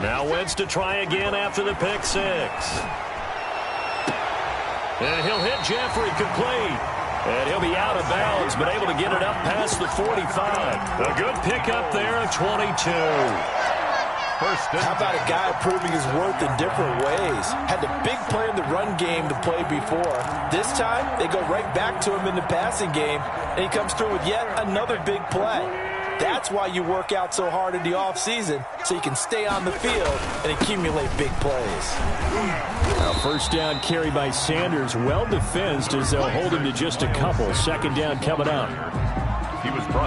Now Wentz to try again after the pick six. And he'll hit Jeffrey complete. And he'll be out of bounds, but able to get it up past the 45. A good pickup there of 22. How about a guy proving his worth in different ways? Had the big play in the run game to play before. This time, they go right back to him in the passing game, and he comes through with yet another big play. That's why you work out so hard in the offseason, so you can stay on the field and accumulate big plays. Now first down carry by Sanders, well defensed as they'll hold him to just a couple. Second down coming up.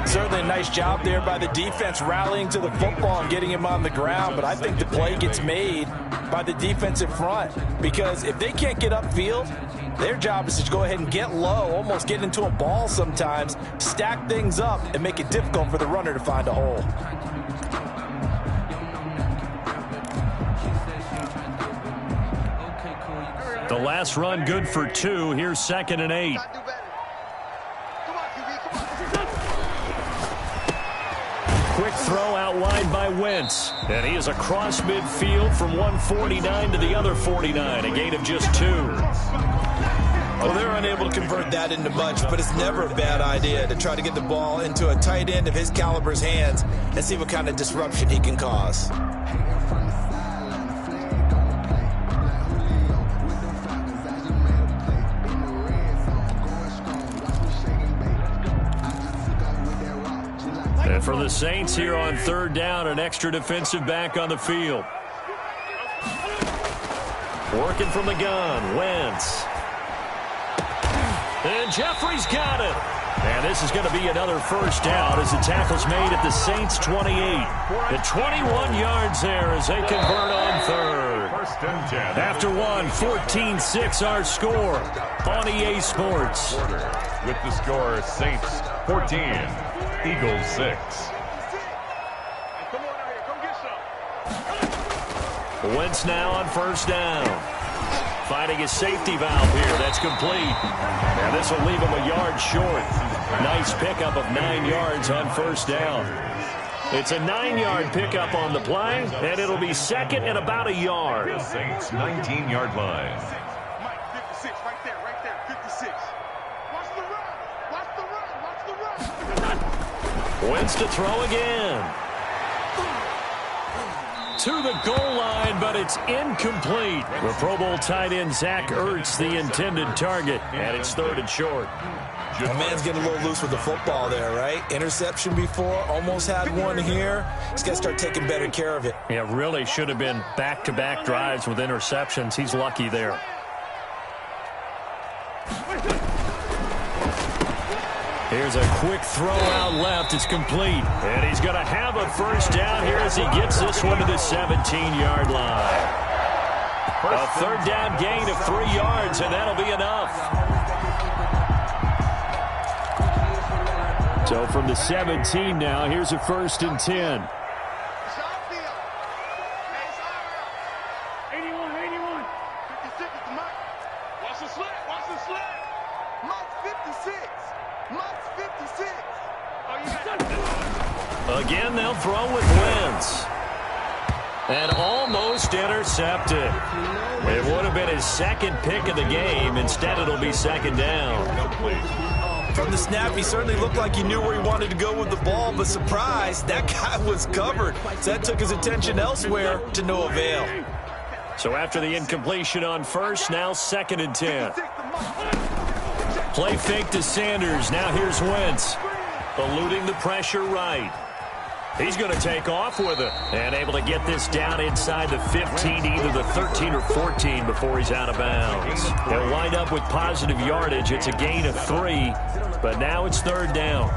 Certainly a nice job there by the defense rallying to the football and getting him on the ground, but I think the play gets made by the defensive front because if they can't get upfield, their job is to go ahead and get low, almost get into a ball sometimes, stack things up, and make it difficult for the runner to find a hole. The last run good for 2. Here's 2nd and 8. Quick throw out wide by Wentz. And he is across midfield from 149 to the other 49. A gain of just 2. Well, they're unable to convert that into much, but it's never a bad idea to try to get the ball into a tight end of his caliber's hands and see what kind of disruption he can cause. And for the Saints here on 3rd down, an extra defensive back on the field. Working from the gun, Wentz. And Jeffrey's got it. And this is going to be another first down as the tackle's made at the Saints' 28. The 21 yards there as they convert on 3rd. After one, 14-6 our score on EA Sports. With the score, Saints 14, Eagles 6. Wentz now on first down. Finding a safety valve here. That's complete. And this will leave him a yard short. Nice pickup of 9 yards on first down. It's a 9-yard pickup on the play, and it'll be 2nd and about a yard. The Saints' 19-yard line. Mike, 56, right there, 56. Watch the run, watch the run, watch the run. Wentz to throw again. To the goal line, but it's incomplete. The Pro Bowl tight end Zach Ertz, the intended target, and it's 3rd and short. The man's getting a little loose with the football there, right? Interception before, almost had one here. He's got to start taking better care of it. Yeah, really should have been back-to-back drives with interceptions. He's lucky there. Here's a quick throw out left. It's complete. And he's going to have a first down here as he gets this one to the 17-yard line. A 3rd down gain of 3 yards, and that'll be enough. So from the 17 now, here's a 1st and 10. Again, they'll throw with Wentz. And almost intercepted. It would have been his 2nd pick of the game. Instead, it'll be 2nd down. From the snap, he certainly looked like he knew where he wanted to go with the ball, but surprise, that guy was covered. So that took his attention elsewhere to no avail. So after the incompletion on first, now 2nd and 10. Play fake to Sanders. Now here's Wentz. Eluding the pressure right. He's going to take off with it and able to get this down inside the 15, either the 13 or 14 before he's out of bounds. They'll wind up with positive yardage. It's a gain of 3, but now it's 3rd down.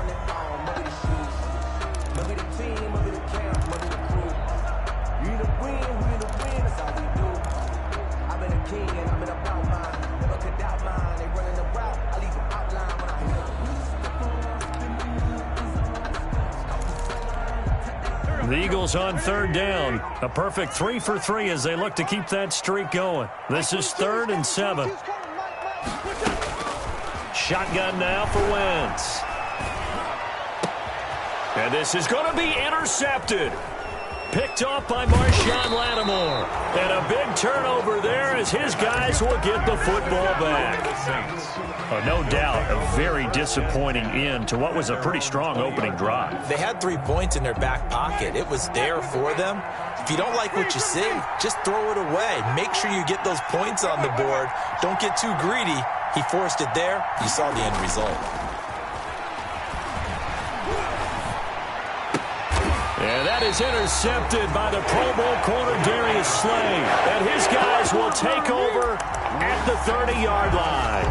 The Eagles on 3rd down. A perfect 3 for 3 as they look to keep that streak going. This is 3rd and 7. Shotgun now for Wentz. And this is going to be intercepted. Picked off by Marshawn Lattimore. And a big turnover there as his guys will get the football back. No doubt, a very disappointing end to what was a pretty strong opening drive. They had 3 points in their back pocket. It was there for them. If you don't like what you see, just throw it away. Make sure you get those points on the board. Don't get too greedy. He forced it there. You saw the end result. And that is intercepted by the Pro Bowl corner Darius Slay. And his guys will take over at the 30-yard line.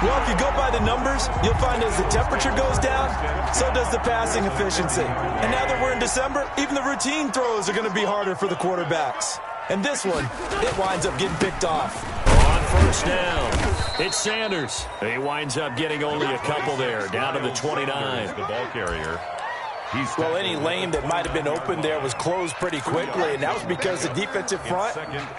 Well, if you go by the numbers, you'll find as the temperature goes down, so does the passing efficiency. And now that we're in December, even the routine throws are going to be harder for the quarterbacks. And this one, it winds up getting picked off. On first down, it's Sanders. He winds up getting only a couple there, down to the 29. The ball carrier. Well, any lane that might have been open there was closed pretty quickly, and that was because the defensive front,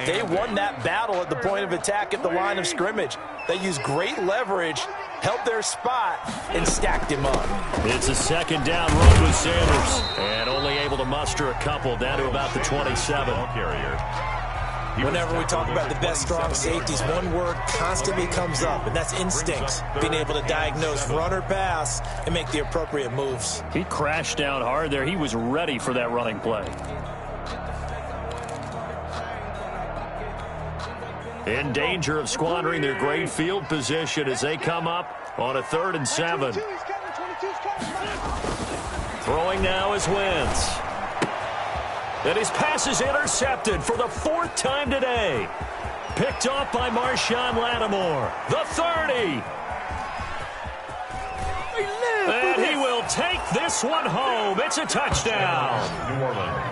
they won that battle at the point of attack at the line of scrimmage. They used great leverage, held their spot, and stacked him up. It's a second down run with Sanders, and only able to muster a couple down to about the 27. Whenever we talk about the best strong safeties, one word constantly comes up, and that's instincts. Being able to diagnose run or pass and make the appropriate moves. He crashed down hard there. He was ready for that running play. In danger of squandering their great field position as they come up on a 3rd and 7. Throwing now is Wentz. And his pass is intercepted for the 4th time today. Picked off by Marshawn Lattimore. The 30. And he will take this one home. It's a touchdown. New Orleans.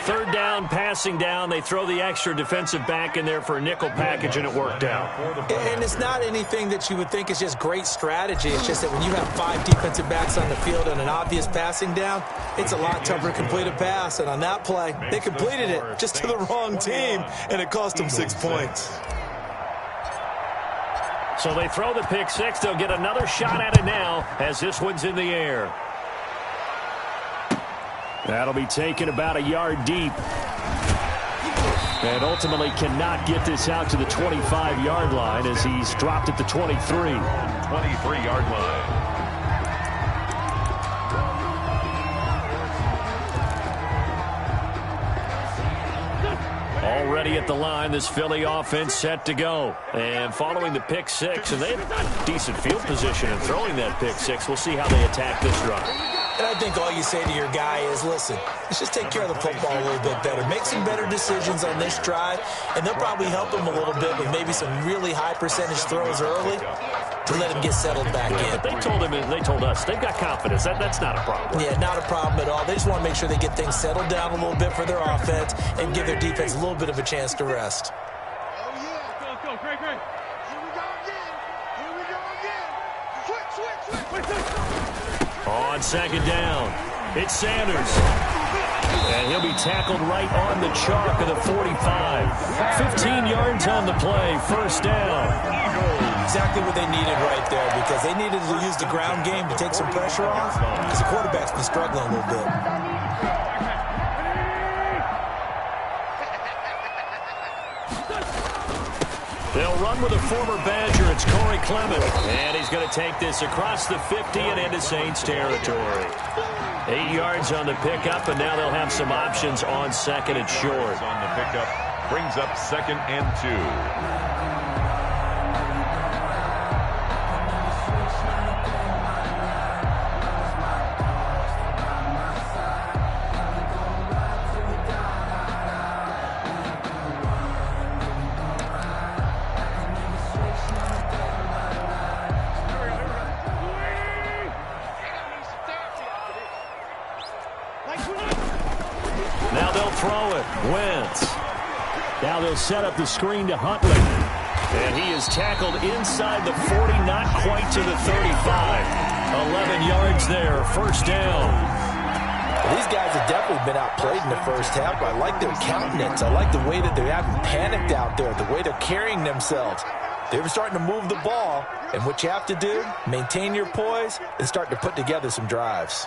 3rd down, passing down. They throw the extra defensive back in there for a nickel package, and it worked out. And it's not anything that you would think is just great strategy. It's just that when you have 5 defensive backs on the field and an obvious passing down, it's a lot tougher to complete a pass. And on that play, they completed it just to the wrong team, and it cost them 6 points. So they throw the pick six. They'll get another shot at it now as this one's in the air. That'll be taken about a yard deep. And ultimately cannot get this out to the 25-yard line as he's dropped at the 23. 23-yard line. Already at the line, this Philly offense set to go. And following the pick six, and they have decent field position in throwing that pick six. We'll see how they attack this drive. And I think all you say to your guy is, listen, let's just take care of the football a little bit better. Make some better decisions on this drive, and they'll probably help him a little bit with maybe some really high percentage throws early to let him get settled back in. But they told him, and they told us, they've got confidence. That's not a problem. Yeah, not a problem at all. They just want to make sure they get things settled down a little bit for their offense and give their defense a little bit of a chance to rest. Oh, yeah. Let's go. Great. Here we go again. Switch. On second down, it's Sanders. And he'll be tackled right on the chalk of the 45. 15 yards on the play, first down. Exactly what they needed right there, because they needed to use the ground game to take some pressure off, because the quarterback's been struggling a little bit. They'll run with a former Badger. It's Corey Clement. And he's going to take this across the 50 and into Saints territory. 8 yards on the pickup, and now they'll have some options on second and short. On the pickup, brings up 2nd and 2. Now they'll throw it. Wentz. Now they'll set up the screen to Huntley. And he is tackled inside the 40, not quite to the 35. 11 yards there, first down. Well, these guys have definitely been outplayed in the first half, but I like their countenance. I like the way that they haven't panicked out there, the way they're carrying themselves. They're starting to move the ball, and what you have to do, maintain your poise and start to put together some drives.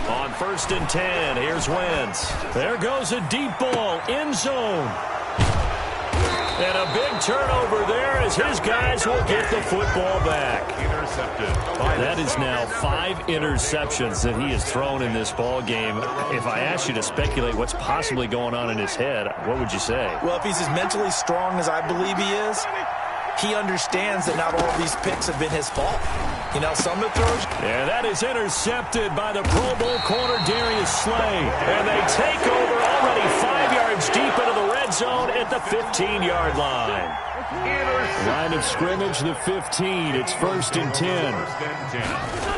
On 1st and 10, here's Wentz. There goes a deep ball, end zone. And a big turnover there as his guys will get the football back. Intercepted. That is now 5 interceptions that he has thrown in this ball game. If I asked you to speculate what's possibly going on in his head, what would you say? Well, if he's as mentally strong as I believe he is, he understands that not all of these picks have been his fault. You know, some of the throws. Yeah, that is intercepted by the Pro Bowl corner Darius Slay. And they take over already 5 yards deep into the red zone at the 15-yard line. Line of scrimmage, the 15. It's 1st and 10.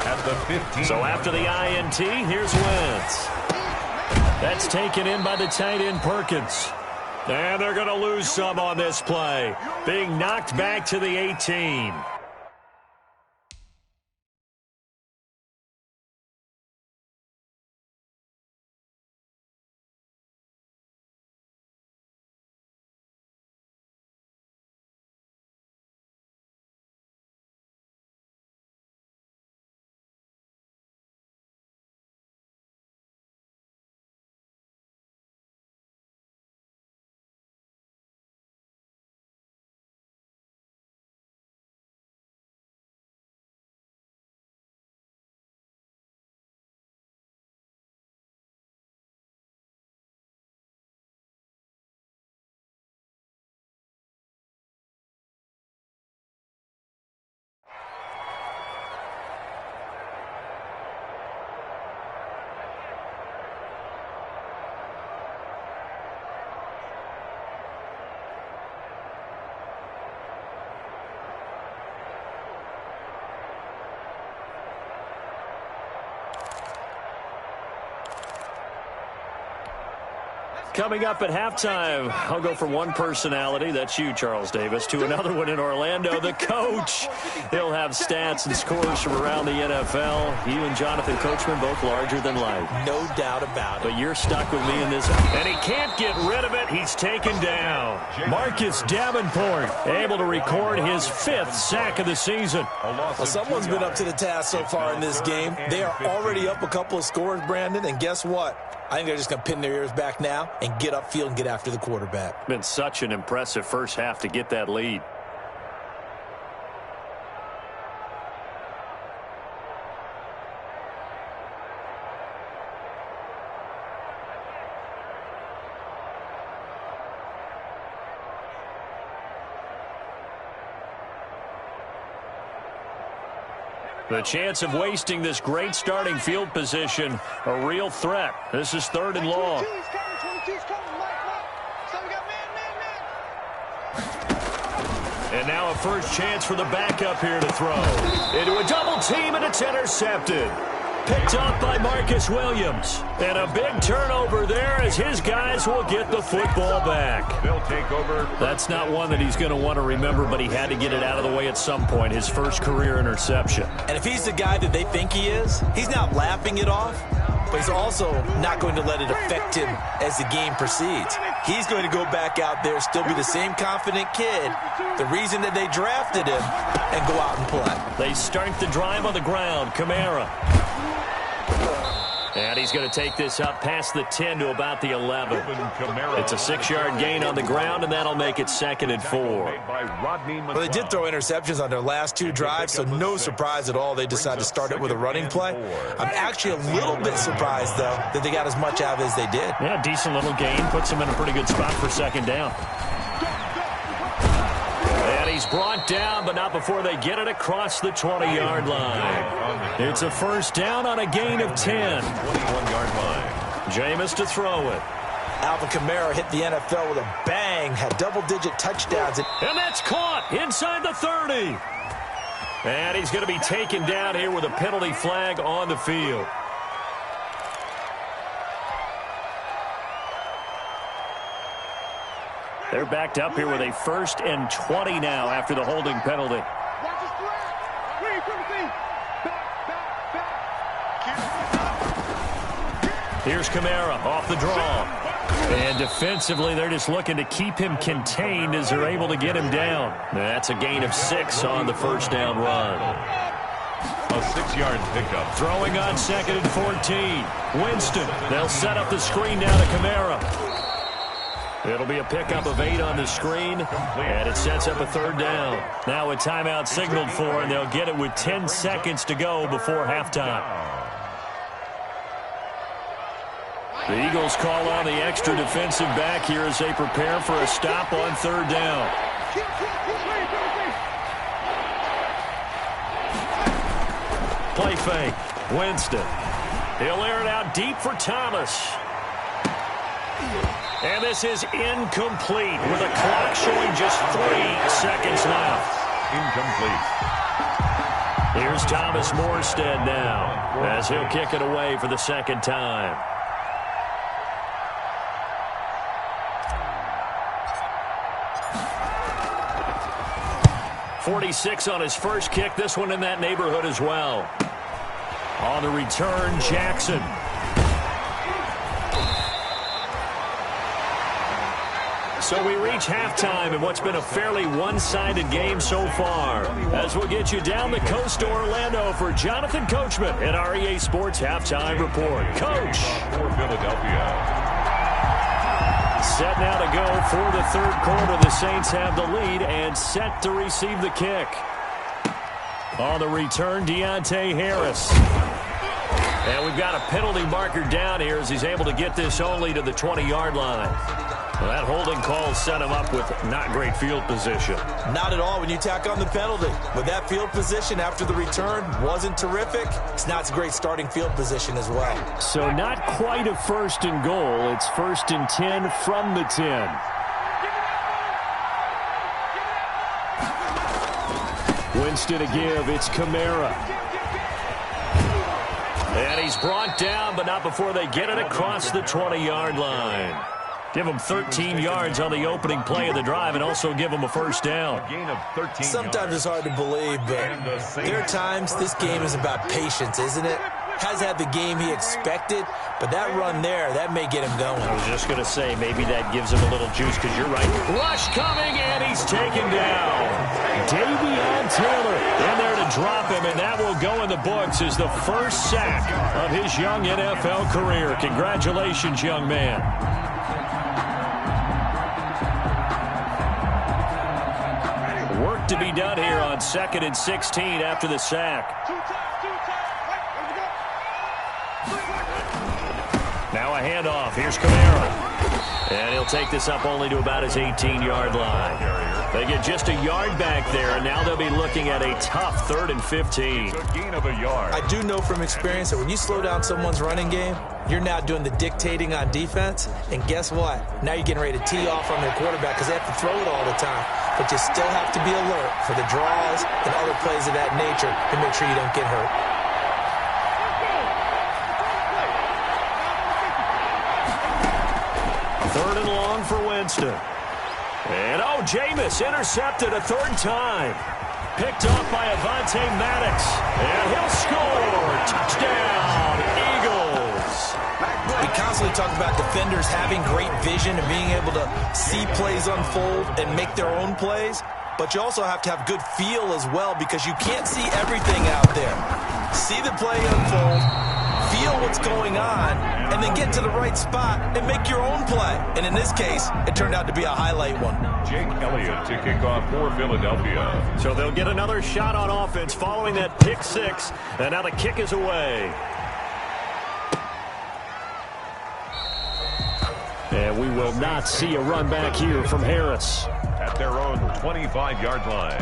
At the 15. So after the INT, here's Wentz. That's taken in by the tight end Perkins. And they're going to lose some on this play. Being knocked back to the 18. Coming up at halftime, I'll go from one personality, that's you, Charles Davis, to another one in Orlando, the coach. He'll have stats and scores from around the NFL. You and Jonathan Coachman, both larger than life. No doubt about it. But you're stuck with me in this. And he can't get rid of it. He's taken down. Marcus Davenport able to record his 5th sack of the season. Well, someone's been up to the task so far in this game. They are already up a couple of scores, Brandon, and guess what? I think they're just going to pin their ears back now and get upfield and get after the quarterback. Been such an impressive first half to get that lead. The chance of wasting this great starting field position, a real threat. This is 3rd and long. And now a first chance for the backup here to throw. Into a double team, and it's intercepted. Picked off by Marcus Williams. And a big turnover there as his guys will get the football back. They'll take over. That's not one that he's going to want to remember, but he had to get it out of the way at some point. His first career interception. And if he's the guy that they think he is, he's not laughing it off, but he's also not going to let it affect him as the game proceeds. He's going to go back out there, still be the same confident kid, the reason that they drafted him, and go out and play. They start the drive on the ground. Kamara. And he's going to take this up past the 10 to about the 11. It's a 6-yard gain on the ground, and that'll make it 2nd and 4. Well, they did throw interceptions on their last 2 drives, so no surprise at all they decided to start it with a running play. I'm actually a little bit surprised, though, that they got as much out of it as they did. Yeah, decent little gain. Puts them in a pretty good spot for 2nd down. And he's brought down, but not before they get it across the 20-yard line. It's a 1st down on a gain of 10. 21-yard line. Jameis to throw it. Alvin Kamara hit the NFL with a bang, had double-digit touchdowns. And that's caught inside the 30. And he's going to be taken down here with a penalty flag on the field. They're backed up here with a 1st and 20 now after the holding penalty. Here's Kamara off the draw. And defensively, they're just looking to keep him contained as they're able to get him down. That's a gain of 6 on the 1st down run. 6-yard pickup. Throwing on 2nd and 14. Winston. They'll set up the screen now to Kamara. It'll be a pickup of 8 on the screen, and it sets up a 3rd down. Now a timeout signaled for, and they'll get it with 10 seconds to go before halftime. The Eagles call on the extra defensive back here as they prepare for a stop on 3rd down. Play fake. Winston. He'll air it out deep for Thomas. And this is incomplete with a clock showing just 3 seconds left. Incomplete. Here's Thomas Morstead now as he'll kick it away for the 2nd time. .46 on his first kick. This one in that neighborhood as well. On the return, Jackson. So we reach halftime in what's been a fairly one-sided game so far. As we'll get you down the coast to Orlando for Jonathan Coachman at our EA Sports Halftime Report. Coach. For Philadelphia. Set now to go for the 3rd quarter. The Saints have the lead and set to receive the kick. On the return, Deontay Harris. And we've got a penalty marker down here as he's able to get this only to the 20-yard line. Well, that holding call set him up with not great field position. Not at all when you tack on the penalty. With that field position after the return wasn't terrific. It's not a great starting field position as well. So not quite a 1st and goal. It's 1st and 10 from the 10. Winston to give. It's Kamara. And he's brought down, but not before they get it across the 20-yard line. Give them 13 yards on the opening play of the drive and also give them a 1st down. A gain of 13 Sometimes it's hard to believe, but there are times this game is about patience, isn't it? Has had the game he expected, but that run there, that may get him going. I was just going to say, maybe that gives him a little juice because you're right. Rush coming, and he's taken down. Davion Taylor in there to drop him, and that will go in the books as the 1st sack of his young NFL career. Congratulations, young man. Work to be done here on 2nd and 16 after the sack. Now a handoff. Here's Kamara. And he'll take this up only to about his 18-yard line. They get just a yard back there, and now they'll be looking at a tough 3rd and 15. It's a gain of a yard. I do know from experience that when you slow down someone's running game, you're now doing the dictating on defense. And guess what? Now you're getting ready to tee off on their quarterback because they have to throw it all the time. But you still have to be alert for the draws and other plays of that nature to make sure you don't get hurt. Third and long for Winston. And, Jameis intercepted a 3rd time. Picked off by Avonte Maddox. And he'll score. Touchdown, Eagles. We constantly talk about defenders having great vision and being able to see plays unfold and make their own plays. But you also have to have good feel as well because you can't see everything out there. See the play unfold, feel what's going on, and then get to the right spot and make your own play. And in this case, it turned out to be a highlight one. Jake Elliott to kick off for Philadelphia. So they'll get another shot on offense following that pick 6. And now the kick is away. And we will not see a run back here from Harris. At their own 25-yard line.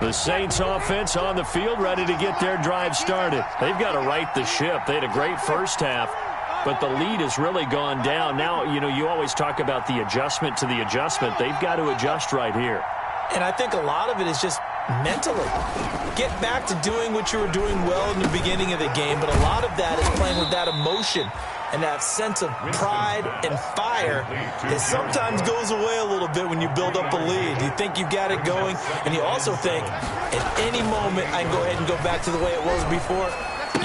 The Saints offense on the field ready to get their drive started. They've got to right the ship. They had a great first half, but the lead has really gone down. Now, you always talk about the adjustment to the adjustment. They've got to adjust right here. And I think a lot of it is just mentally. Get back to doing what you were doing well in the beginning of the game, but a lot of that is playing with that emotion and that sense of pride and fire that sometimes goes away a little bit when you build up a lead. You think you got it going, and you also think at any moment I can go ahead and go back to the way it was before.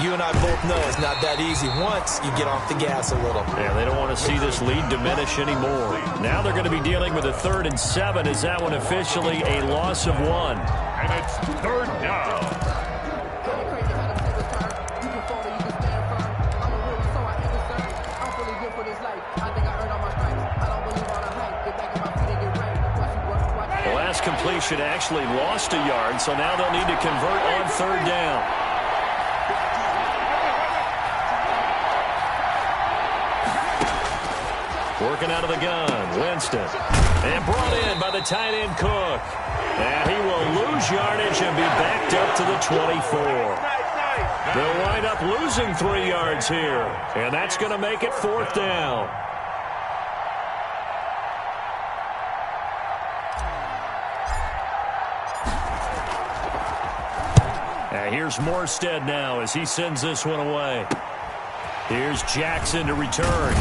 You and I both know it's not that easy once you get off the gas a little. Yeah, they don't want to see this lead diminish anymore. Now they're going to be dealing with a 3rd and 7. Is that one officially a loss of 1? And it's 3rd down. The last completion actually lost a yard, so now they'll need to convert on 3rd down. Working out of the gun, Winston. And brought in by the tight end Cook. And he will lose yardage and be backed up to the 24. They'll wind up losing 3 yards here. And that's going to make it 4th down. And here's Morstead now as he sends this one away. Here's Jackson to return.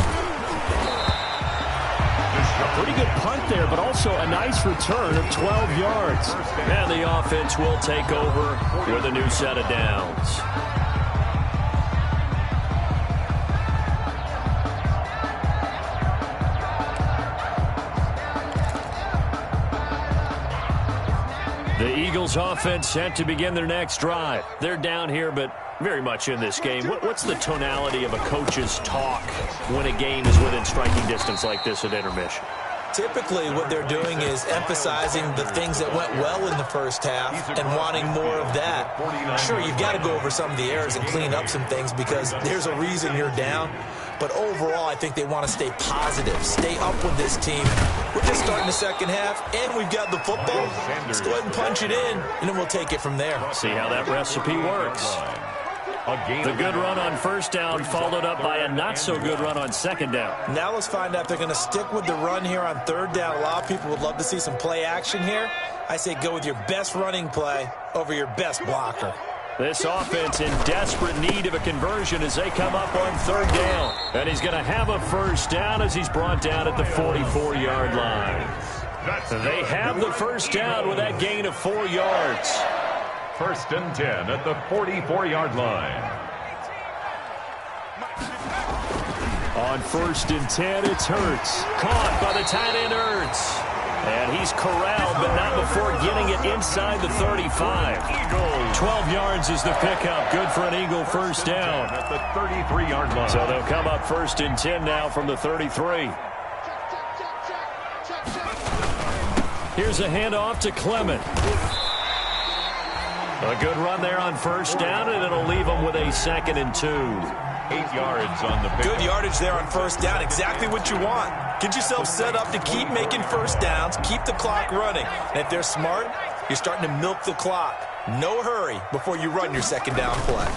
A pretty good punt there, but also a nice return of 12 yards. And the offense will take over with a new set of downs. The Eagles offense set to begin their next drive. They're down here, but very much in this game. What's the tonality of a coach's talk when a game is within striking distance like this at intermission? Typically, what they're doing is emphasizing the things that went well in the first half and wanting more of that. Sure, you've got to go over some of the errors and clean up some things because there's a reason you're down. But overall, I think they want to stay positive, stay up with this team. We're just starting the second half, and we've got the football. Let's go ahead and punch it in, and then we'll take it from there. See how that recipe works. The good run on 1st down followed up by a not-so-good run on 2nd down. Now let's find out if they're going to stick with the run here on 3rd down. A lot of people would love to see some play action here. I say go with your best running play over your best blocker. This offense in desperate need of a conversion as they come up on 3rd down. And he's going to have a 1st down as he's brought down at the 44-yard line. They have the 1st down with that gain of 4 yards. 1st and 10 at the 44-yard line. On 1st and 10, it's Hurts. Caught by the tight end Hurts. And he's corralled, but not before getting it inside the 35. 12 yards is the pickup. Good for an Eagle 1st down. At the 33-yard line. So they'll come up 1st and 10 now from the 33. Here's a handoff to Clement. A good run there on 1st down, and it'll leave them with a 2nd and 2. 8 yards on the pick. Good yardage there on 1st down. Exactly what you want. Get yourself set up to keep making 1st downs, keep the clock running. And if they're smart, you're starting to milk the clock. No hurry before you run your 2nd down play.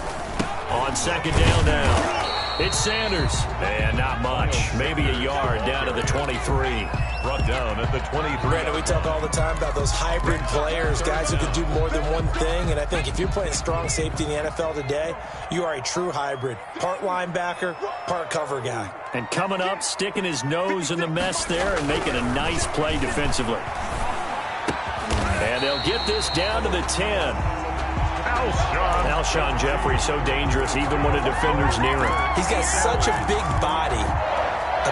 On 2nd down now, it's Sanders. And not much. Maybe a yard down to the 23. Brought down at the 23. Brandon, we talk all the time about those hybrid players, guys who can do more than one thing. And I think if you're playing strong safety in the NFL today, you are a true hybrid. Part linebacker, part cover guy. And coming up, sticking his nose in the mess there and making a nice play defensively. And they'll get this down to the 10. Alshon Jeffrey, so dangerous even when a defender's near him. He's got such a big body.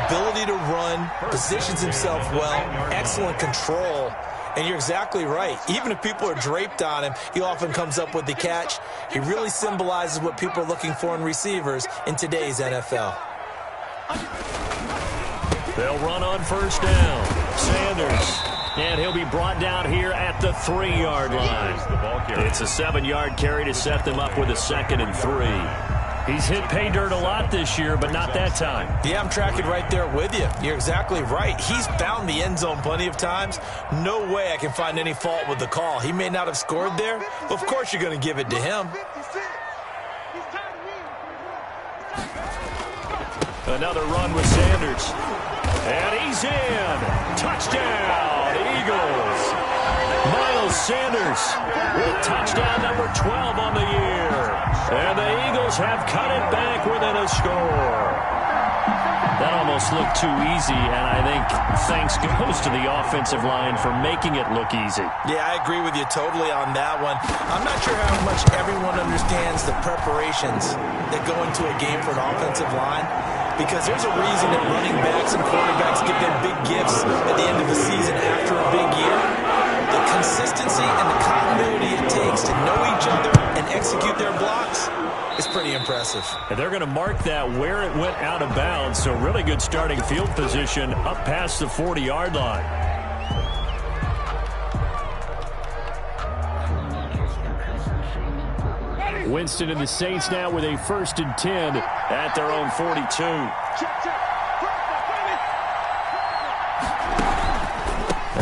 Ability to run, positions himself well, excellent control. And you're exactly right. Even if people are draped on him, he often comes up with the catch. He really symbolizes what people are looking for in receivers in today's NFL. They'll run on 1st down. Sanders. And he'll be brought down here at the 3-yard line. It's a 7-yard carry to set them up with a 2nd and 3. He's hit pay dirt a lot this year, but not that time. Yeah, I'm tracking right there with you. You're exactly right. He's found the end zone plenty of times. No way I can find any fault with the call. He may not have scored there, but of course you're going to give it to him. Another run with Sanders. And he's in. Touchdown, Eagles. Miles Sanders with touchdown number 12 on the year. And the Eagles have cut it back within a score. That almost looked too easy, and I think thanks goes to the offensive line for making it look easy. Yeah, I agree with you totally on that one. I'm not sure how much everyone understands the preparations that go into a game for an offensive line, because there's a reason that running backs and quarterbacks give them big gifts at the end of the season after a big year. The consistency and the continuity it takes to know each other and execute their blocks is pretty impressive. And they're going to mark that where it went out of bounds, so really good starting field position up past the 40-yard line. Winston and the Saints now with a 1st and 10 at their own 42.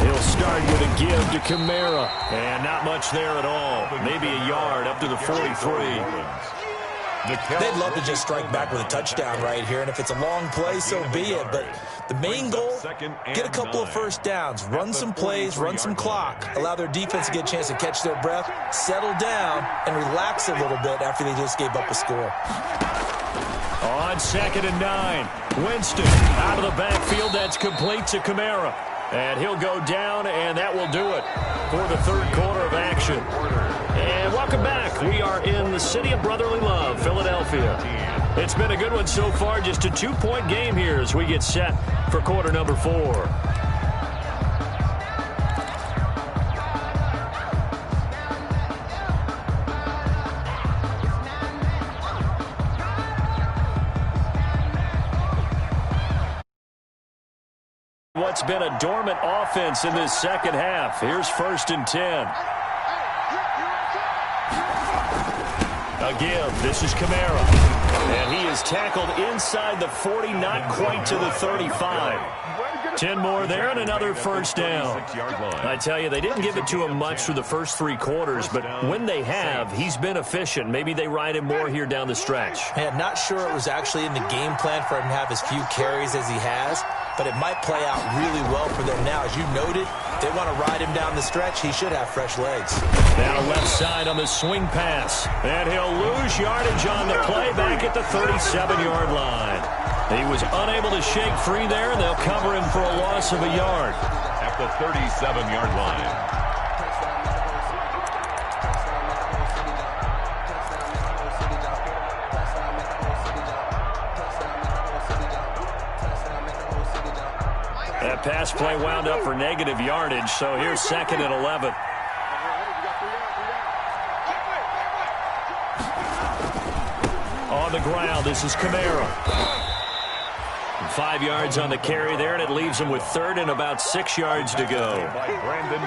He'll start with a give to Kamara, and not much there at all. Maybe a yard up to the 43. They'd love to just strike back with a touchdown right here, and if it's a long play, so be it. But the main goal, get a couple of first downs, run some plays, run some clock, allow their defense to get a chance to catch their breath, settle down, and relax a little bit after they just gave up a score. On 2nd and 9, Winston out of the backfield. That's complete to Kamara. And he'll go down, and that will do it for the 3rd quarter of action. And welcome back. We are in the city of brotherly love, Philadelphia. It's been a good one so far, just a 2-point game here as we get set for quarter number 4. What's been a dormant offense in this second half. Here's 1st and 10. A give. This is Kamara. And he is tackled inside the 40, not quite to the 35. 10 more there and another 1st down. I tell you, they didn't give it to him much through the first 3 quarters, but when they have, he's been efficient. Maybe they ride him more here down the stretch. Man, not sure it was actually in the game plan for him to have as few carries as he has, but it might play out really well for them now. As you noted, they want to ride him down the stretch. He should have fresh legs. Now left side on the swing pass. And he'll lose yardage on the play back at the 37-yard line. He was unable to shake free there, and they'll cover him for a loss of a yard. At the 37-yard line. That pass play wound up for negative yardage, so here's 2nd and 11. On the ground, this is Kamara. 5 yards on the carry there, and it leaves him with 3rd and about 6 yards to go.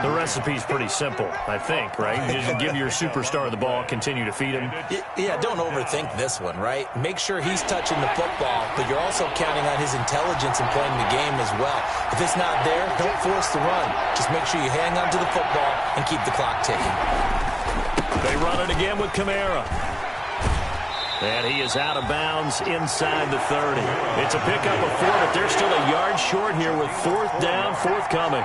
The recipe's pretty simple, I think, right? You just give your superstar the ball, continue to feed him. Yeah, don't overthink this one, right? Make sure he's touching the football, but you're also counting on his intelligence in playing the game as well. If it's not there, don't force the run. Just make sure you hang on to the football and keep the clock ticking. They run it again with Kamara. And he is out of bounds inside the 30. It's a pickup of 4, but they're still a yard short here with 4th down forthcoming.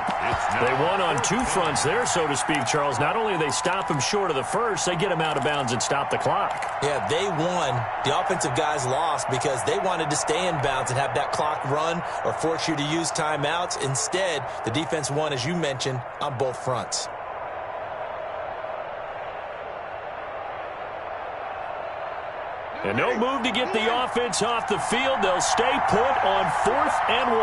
They won on 2 fronts there, so to speak, Charles. Not only do they stop him short of the first, they get him out of bounds and stop the clock. Yeah, they won. The offensive guys lost because they wanted to stay in bounds and have that clock run or force you to use timeouts. Instead, the defense won, as you mentioned, on both fronts. And no move to get the offense off the field. They'll stay put on 4th and 1.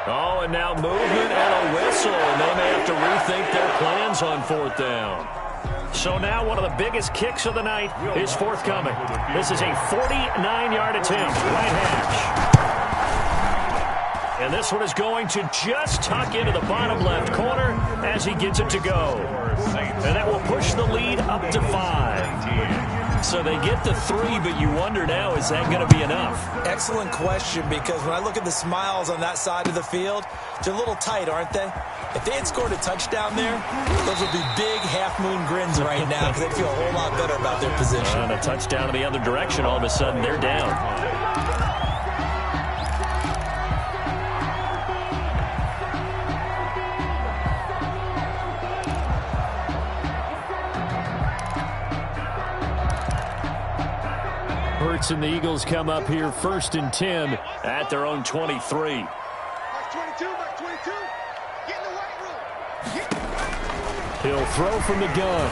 Oh, and now movement and a whistle. And they may have to rethink their plans on 4th down. So now one of the biggest kicks of the night is forthcoming. This is a 49-yard attempt, right hash. And this one is going to just tuck into the bottom left corner as he gets it to go. And that will push the lead up to 5. So they get the 3, but you wonder now, is that going to be enough? Excellent question, because when I look at the smiles on that side of the field, they're a little tight, aren't they? If they had scored a touchdown there, those would be big half-moon grins right now because they'd feel a whole lot better about their position. And a touchdown in the other direction, all of a sudden they're down. Hurts and the Eagles come up here 1st and 10 at their own 23. Mark 22, Mark 22. Get in the white room. He'll throw from the gun.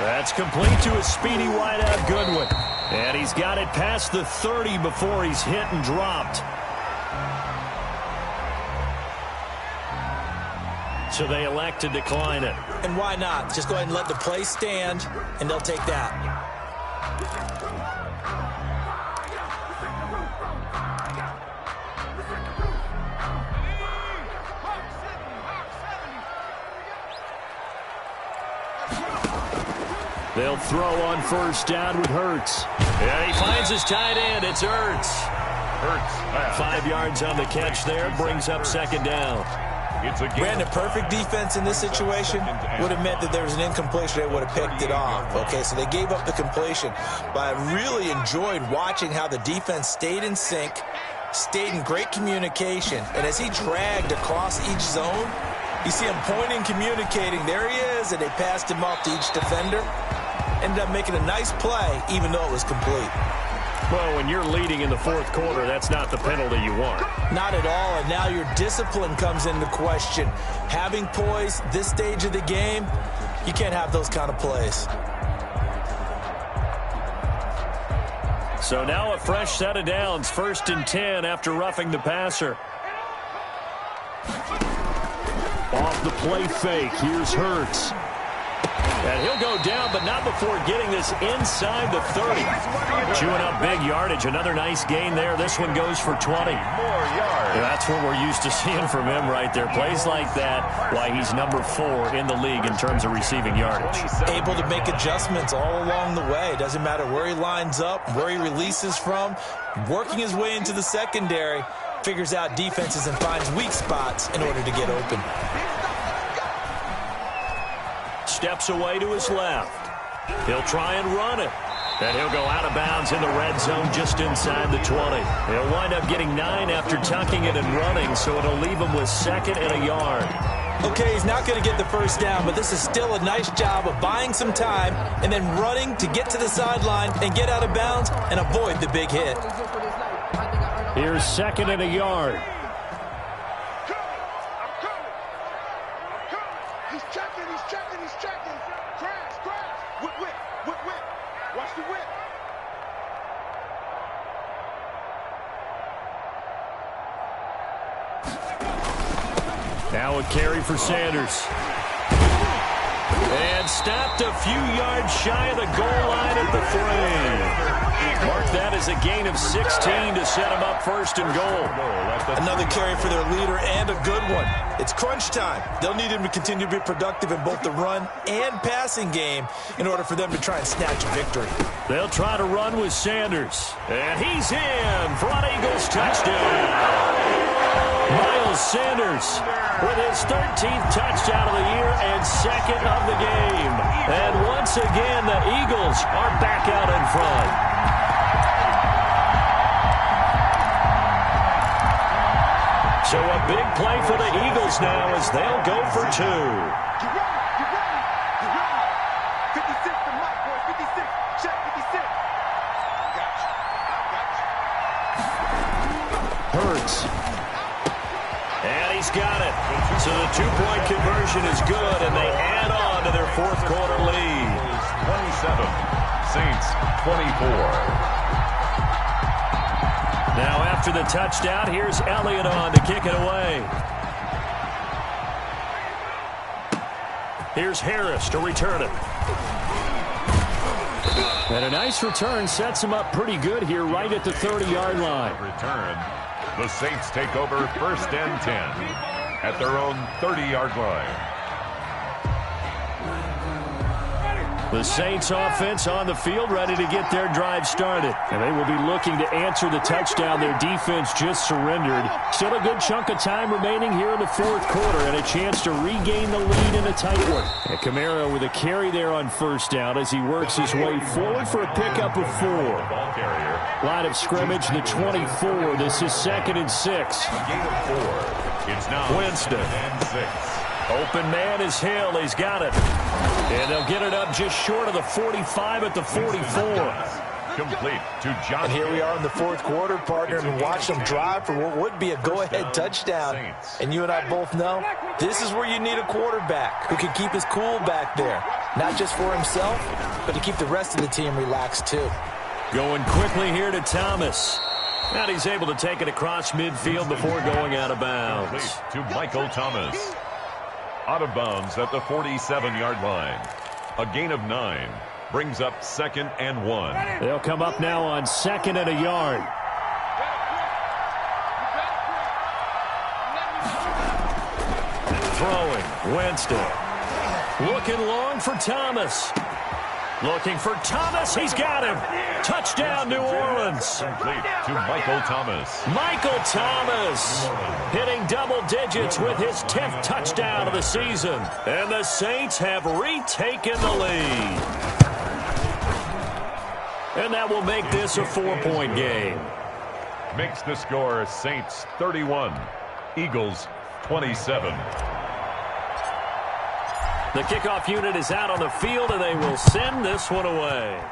That's complete to a speedy wideout Goodwin. And he's got it past the 30 before he's hit and dropped. So they elect to decline it. And why not? Just go ahead and let the play stand, and they'll take that. They'll throw on 1st down with Hurts. And he finds his tight end. It's Hurts. 5 yards on the catch there. Brings up 2nd down. Brandon, perfect defense in this situation would have meant that there was an incompletion. They would have picked it off. Okay, so they gave up the completion. But I really enjoyed watching how the defense stayed in sync, stayed in great communication. And as he dragged across each zone, you see him pointing, communicating. There he is, and they passed him off to each defender. Ended up making a nice play, even though it was complete. Well, when you're leading in the 4th quarter, that's not the penalty you want. Not at all, and now your discipline comes into question. Having poise this stage of the game, you can't have those kind of plays. So now a fresh set of downs, 1st and 10 after roughing the passer. Off the play fake, here's Hurts. And he'll go down, but not before getting this inside the 30. Chewing up big yardage. Another nice gain there. This one goes for 20. More yards. That's what we're used to seeing from him right there. Plays like that, why he's number 4 in the league in terms of receiving yardage. Able to make adjustments all along the way. Doesn't matter where he lines up, where he releases from. Working his way into the secondary. Figures out defenses and finds weak spots in order to get open. Steps away to his left. He'll try and run it. And he'll go out of bounds in the red zone just inside the 20. He'll wind up getting 9 after tucking it and running, so it'll leave him with 2nd and a yard. Okay, he's not going to get the 1st down, but this is still a nice job of buying some time and then running to get to the sideline and get out of bounds and avoid the big hit. Here's 2nd and a yard. He's checking. Crash. Whip. Watch the whip. Now a carry for Sanders. And stopped a few yards shy of the goal line at the 3. Mark that as a gain of 16 to set him up 1st and goal. Another carry for their leader and a good one. It's crunch time. They'll need him to continue to be productive in both the run and passing game in order for them to try and snatch a victory. They'll try to run with Sanders. And he's in for an Eagles touchdown. Miles Sanders with his 13th touchdown of the year and 2nd of the game. And once again, the Eagles are back out in front. So a big play for the Eagles now as they'll go for 2. You ready? 56 to Mike, boy. 56. Check 56. Got you. Hurts. And he's got it. So the 2-point conversion is good, and they add on to their 4th quarter lead. 27, Saints 24. Now after the touchdown, here's Elliott on to kick it away. Here's Harris to return it. And a nice return sets him up pretty good here right at the 30-yard line. Return. The Saints take over 1st and 10 at their own 30-yard line. The Saints offense on the field, ready to get their drive started. And they will be looking to answer the touchdown their defense just surrendered. Still a good chunk of time remaining here in the fourth quarter and a chance to regain the lead in a tight one. And Kamara with a carry there on first down as he works his way forward for a pickup of 4. Line of scrimmage, the 24. This is 2nd and 6. Gain of 4. It's now Winston. 2nd and 6. Open man is Hill. He's got it. And they'll get it up just short of the 45 at the 44. Complete to John. And here we are in the fourth quarter, partner, and watch them drive for what would be a go-ahead touchdown. And you and I both know this is where you need a quarterback who can keep his cool back there. Not just for himself, but to keep the rest of the team relaxed too. Going quickly here to Thomas. And he's able to take it across midfield before going out of bounds. Complete to Michael Thomas. Out of bounds at the 47-yard line. A gain of 9 brings up 2nd and 1. They'll come up now on 2nd and a yard. Throwing, Winston. Looking long for Thomas. Looking for Thomas. He's got him. Touchdown, New Orleans. Complete to Michael Thomas. Michael Thomas hitting double digits with his 10th touchdown of the season. And the Saints have retaken the lead. And that will make this a 4-point game. Makes the score Saints 31, Eagles 27. The kickoff unit is out on the field, and they will send this one away.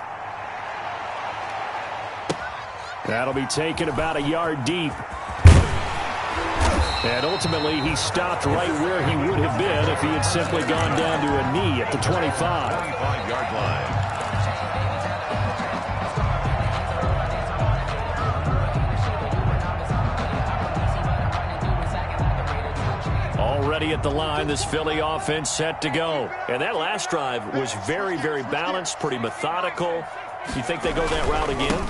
That'll be taken about a yard deep. And ultimately, he stopped right where he would have been if he had simply gone down to a knee at the 25. 25-yard line. Already at the line, this Philly offense set to go. And that last drive was very, very balanced, pretty methodical. You think they go that route again?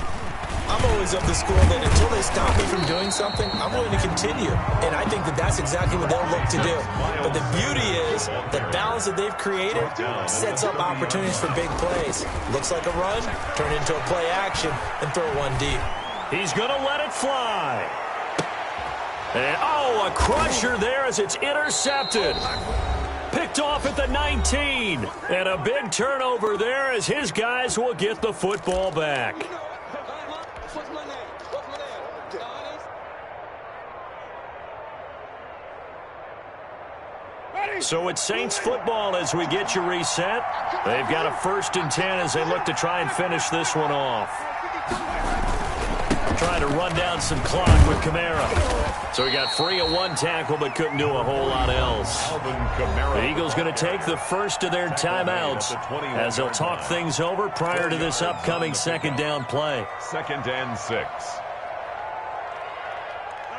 I'm always of the school that until they stop me from doing something, I'm willing to continue. And I think that that's exactly what they'll look to do. But the beauty is the balance that they've created sets up opportunities for big plays. Looks like a run, turn into a play action, and throw one deep. He's going to let it fly. And, oh, a crusher there as it's intercepted. Picked off at the 19. And a big turnover there as his guys will get the football back. So it's Saints football as we get you reset. They've got a 1st and 10 as they look to try and finish this one off. Trying to run down some clock with Kamara. So he got free of one tackle but couldn't do a whole lot else. The Eagles going to take the first of their timeouts as they'll talk things over prior to this upcoming 2nd down play. 2nd and 6.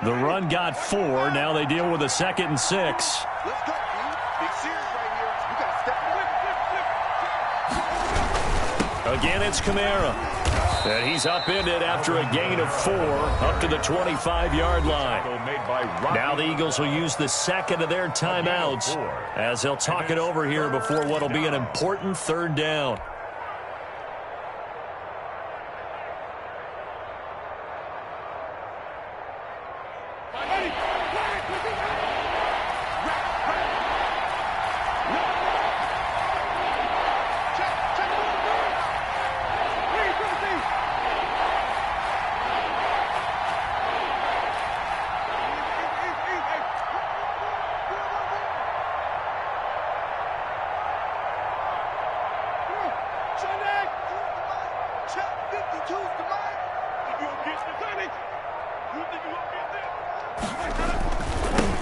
The run got 4. Now they deal with a 2nd and 6. Let's go, big series right here. You got to step away. Again, it's Kamara. And he's upended after a gain of 4 up to the 25-yard line. Now the Eagles will use the 2nd of their timeouts as they'll talk it over here before what will be an important 3rd down.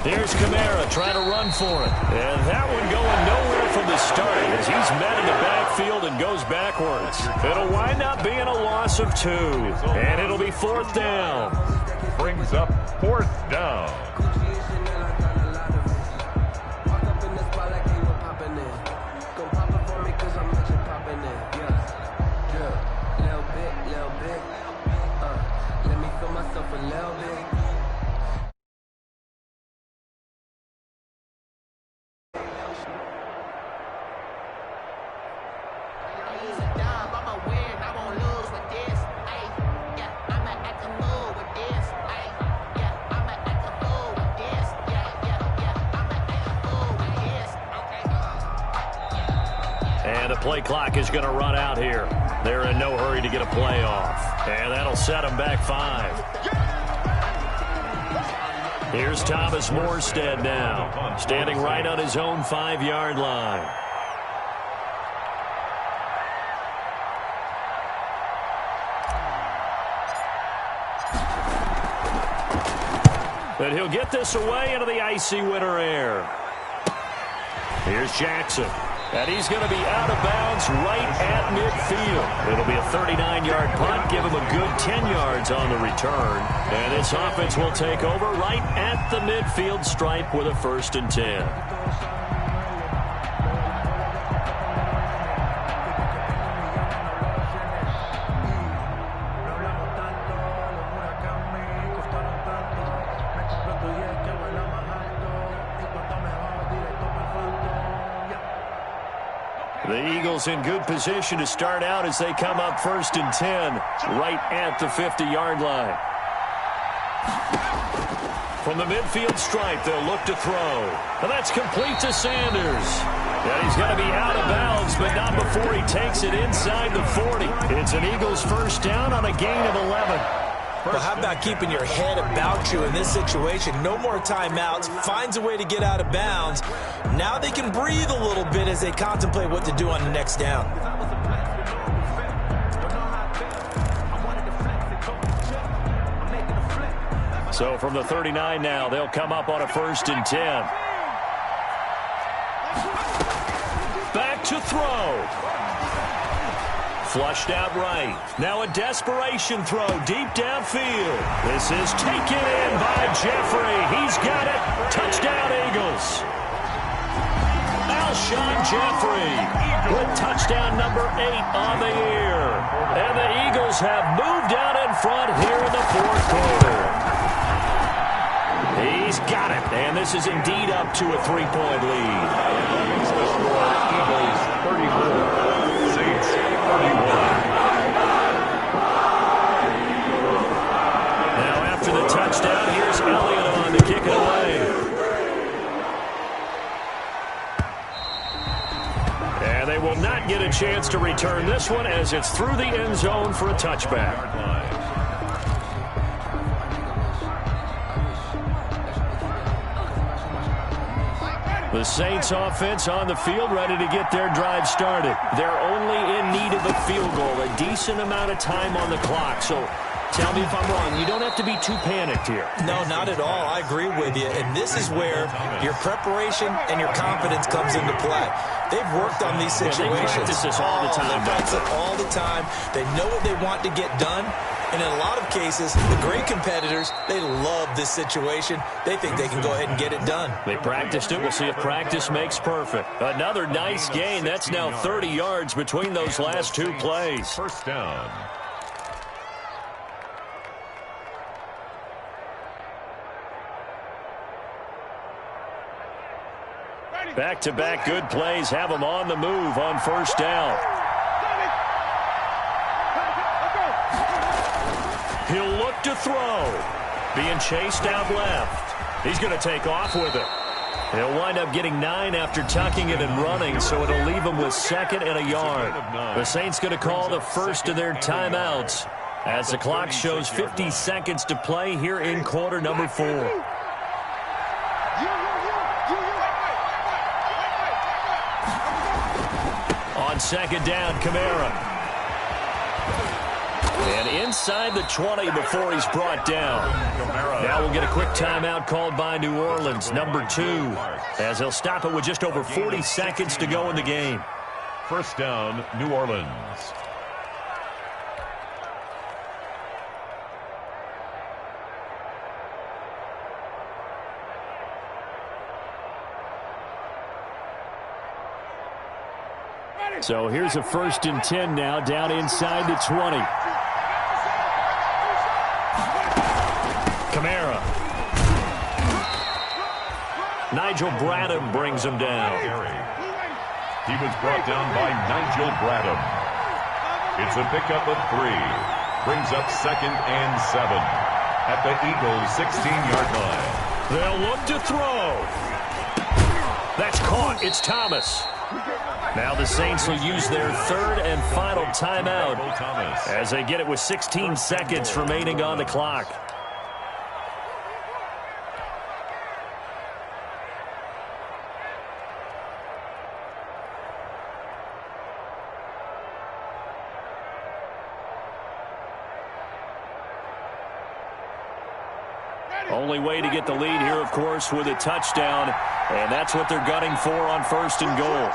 Here's Kamara trying to run for it. And that one going nowhere from the start as he's met in the backfield and goes backwards. It'll wind up being a loss of 2. And it'll be 4th down. Brings up 4th down. And the play clock is going to run out here. They're in no hurry to get a play off. And that'll set them back 5. Here's Thomas Morstead now, standing right on his own 5-yard line. But he'll get this away into the icy winter air. Here's Jackson. And he's going to be out of bounds right at midfield. It'll be a 39-yard punt. Give him a good 10 yards on the return. And this offense will take over right at the midfield stripe with a 1st and 10. The Eagles in good position to start out as they come up 1st and 10 right at the 50-yard line. From the midfield stripe, they'll look to throw. And that's complete to Sanders. And he's going to be out of bounds, but not before he takes it inside the 40. It's an Eagles 1st down on a gain of 11. Well, how about keeping your head about you in this situation? No more timeouts. Finds a way to get out of bounds. Now they can breathe a little bit as they contemplate what to do on the next down. So from the 39 now, they'll come up on a 1st and 10. Back to throw. Flushed out right. Now a desperation throw deep downfield. This is taken in by Jeffrey. He's got it. Touchdown, Eagles. Alshon Jeffrey with touchdown number 8 on the year. And the Eagles have moved out in front here in the 4th quarter. He's got it. And this is indeed up to a 3-point lead. Eagles 34. Saints 31. Now after the touchdown, here's Elliott on to kick it away. And they will not get a chance to return this one as it's through the end zone for a touchback. The Saints offense on the field ready to get their drive started. They're only in need of a field goal, a decent amount of time on the clock. So tell me if I'm wrong. You don't have to be too panicked here. No, not at all. I agree with you. And this is where your preparation and your confidence comes into play. They've worked on these situations. They practice this all the time. They practice it all the time. They know what they want to get done. And in a lot of cases, the great competitors, they love this situation. They think they can go ahead and get it done. They practiced it. We'll see if practice makes perfect. Another nice gain. That's now 30 yards between those last 2 plays. 1st down. Back-to-back good plays have them on the move on 1st down. He'll look to throw. Being chased out left. He's going to take off with it. He'll wind up getting 9 after tucking it and running, so it'll leave him with 2nd and a yard. The Saints going to call the first of their timeouts as the clock shows 50 seconds to play here in quarter number 4. On 2nd down, Kamara. And inside the 20 before he's brought down. Now we'll get a quick timeout called by New Orleans, number 2, as they'll stop it with just over 40 seconds to go in the game. 1st down, New Orleans. So here's a 1st and 10 now, down inside the 20. Kamara. Nigel Bradham brings him down. He was brought down by Nigel Bradham. It's a pickup of 3. Brings up 2nd and 7 at the Eagles' 16-yard line. They'll look to throw. That's caught. It's Thomas. Now the Saints will use their third and final timeout as they get it with 16 seconds remaining on the clock. Only way to get the lead here, of course, with a touchdown, and that's what they're gunning for on 1st and goal.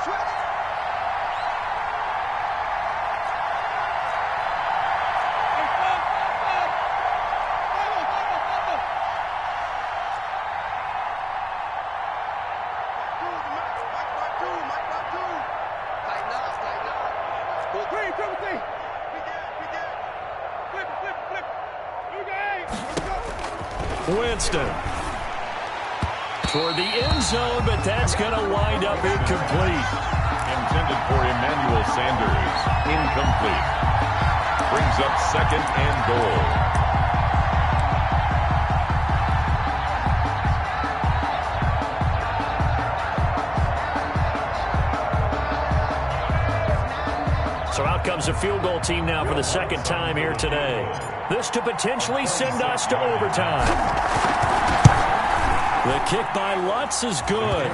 Winston toward the end zone, but that's going to wind up incomplete. Intended for Emmanuel Sanders. Incomplete. Brings up 2nd and goal. So out comes a field goal team now for the 2nd time here today. This to potentially send us to overtime. The kick by Lutz is good.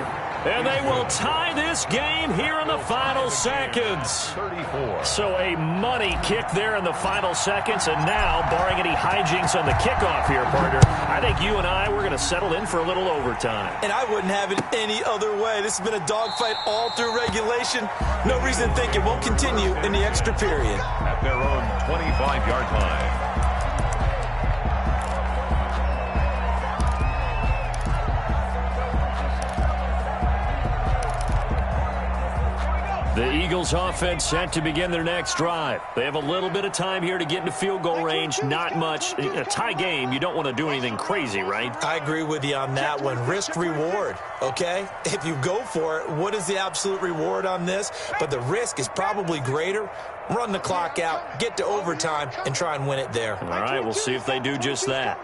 And they will tie this game here in the final seconds. 34. So a money kick there in the final seconds. And now, barring any hijinks on the kickoff here, partner, I think you and I, we're going to settle in for a little overtime. And I wouldn't have it any other way. This has been a dogfight all through regulation. No reason to think it won't continue in the extra period. At their own 25-yard line. The Eagles offense set to begin their next drive. They have a little bit of time here to get into field goal range. Not much. In a tie game, you don't want to do anything crazy, right? I agree with you on that one. Risk-reward, okay? If you go for it, what is the absolute reward on this? But the risk is probably greater. Run the clock out, get to overtime, and try and win it there. All right, we'll see if they do just that.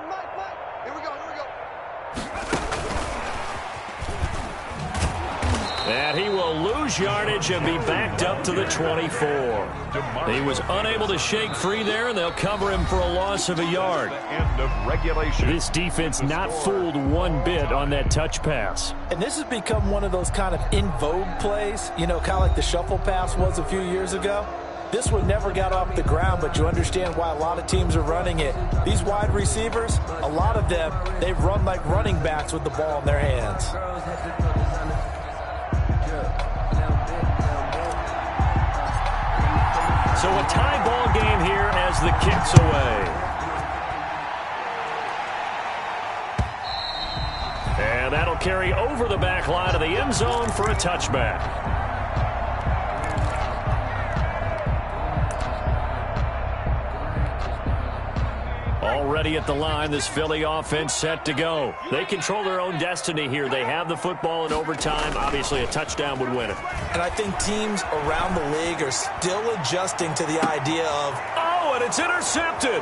And he will lose yardage and be backed up to the 24. He was unable to shake free there, and they'll cover him for a loss of a yard. End of regulation. This defense not fooled one bit on that touch pass. And this has become one of those kind of in vogue plays, you know, kind of like the shuffle pass was a few years ago. This one never got off the ground, but you understand why a lot of teams are running it. These wide receivers, a lot of them, they run like running backs with the ball in their hands. So a tie ball game here as the kick's away. And that'll carry over the back line of the end zone for a touchback. Already at the line, this Philly offense set to go. They control their own destiny here. They have the football in overtime. Obviously, a touchdown would win it. And I think teams around the league are still adjusting to the idea of... Oh, and it's intercepted.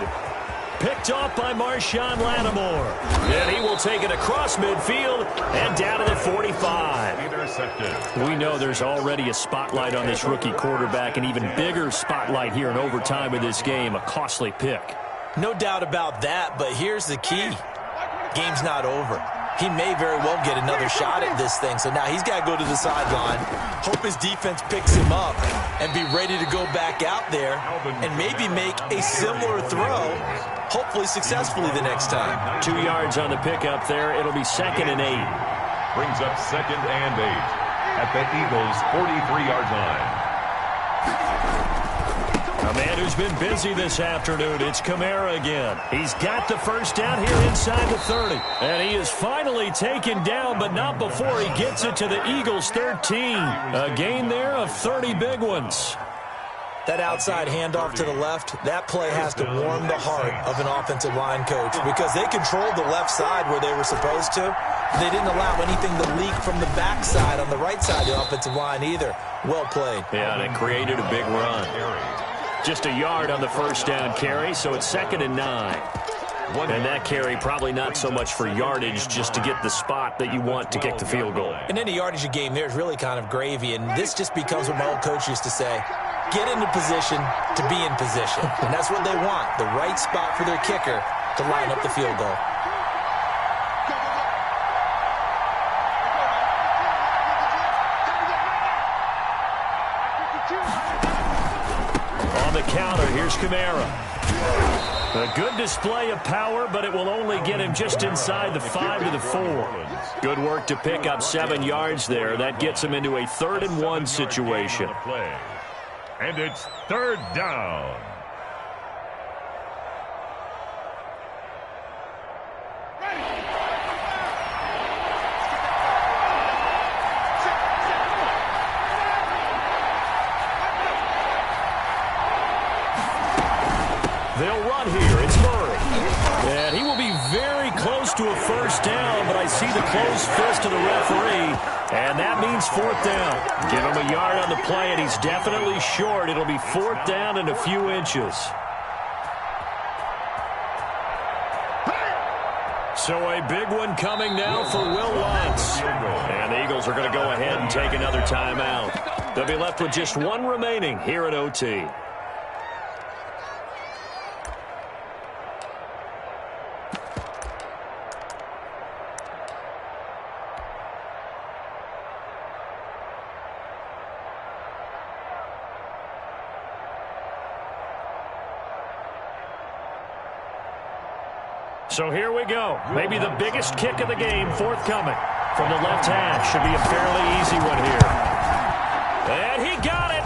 Picked off by Marshawn Lattimore. And he will take it across midfield and down to the 45. Intercepted. We know there's already a spotlight on this rookie quarterback, an even bigger spotlight here in overtime of this game. A costly pick. No doubt about that, but here's the key. Game's not over. He may very well get another shot at this thing, so now he's got to go to the sideline, hope his defense picks him up, and be ready to go back out there and maybe make a similar throw, hopefully successfully the next time. 2 yards on the pickup there. It'll be 2nd and 8. Brings up 2nd and 8 at the Eagles' 43-yard line. A man who's been busy this afternoon, it's Kamara again. He's got the first down here inside the 30. And he is finally taken down, but not before he gets it to the Eagles' 13. A gain there of 30 big ones. That outside handoff to the left, that play has to warm the heart of an offensive line coach because they controlled the left side where they were supposed to. They didn't allow anything to leak from the backside on the right side of the offensive line either. Well played. Yeah, and it created a big run. Just a yard on the first down carry, so it's 2nd and 9. And that carry probably not so much for yardage, just to get the spot that you want to kick the field goal. And any yardage game there is really kind of gravy, and this just becomes what my old coach used to say, get into position to be in position. And that's what they want, the right spot for their kicker to line up the field goal. On the counter, here's Kamara. A good display of power, but it will only get him just inside the 5 to the 4. Good work to pick up 7 yards there. That gets him into a 3rd and 1 situation. And it's 3rd down. They'll run here. It's Murray. And he will be very close to a 1st down, but I see the closed fist of the referee, and that means 4th down. Give him a yard on the play, and he's definitely short. It'll be 4th down and a few inches. So a big one coming now for Will Lutz. And the Eagles are going to go ahead and take another timeout. They'll be left with just 1 remaining here at OT. So here we go. Maybe the biggest kick of the game forthcoming from the left hash. Should be a fairly easy one here. And he got it.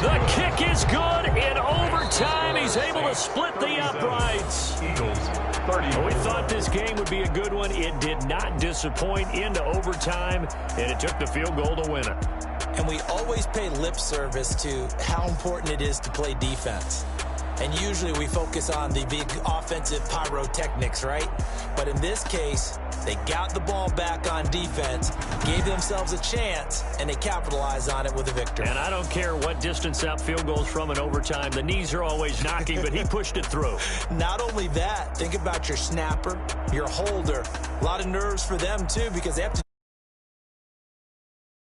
The kick is good in overtime. He's able to split the uprights. We thought this game would be a good one. It did not disappoint into overtime, and it took the field goal to win it. And we always pay lip service to how important it is to play defense. And usually we focus on the big offensive pyrotechnics, right? But in this case, they got the ball back on defense, gave themselves a chance, and they capitalized on it with a victory. And I don't care what distance out field goals from in overtime. The knees are always knocking, but he pushed it through. Not only that, think about your snapper, your holder. A lot of nerves for them, too, because they have to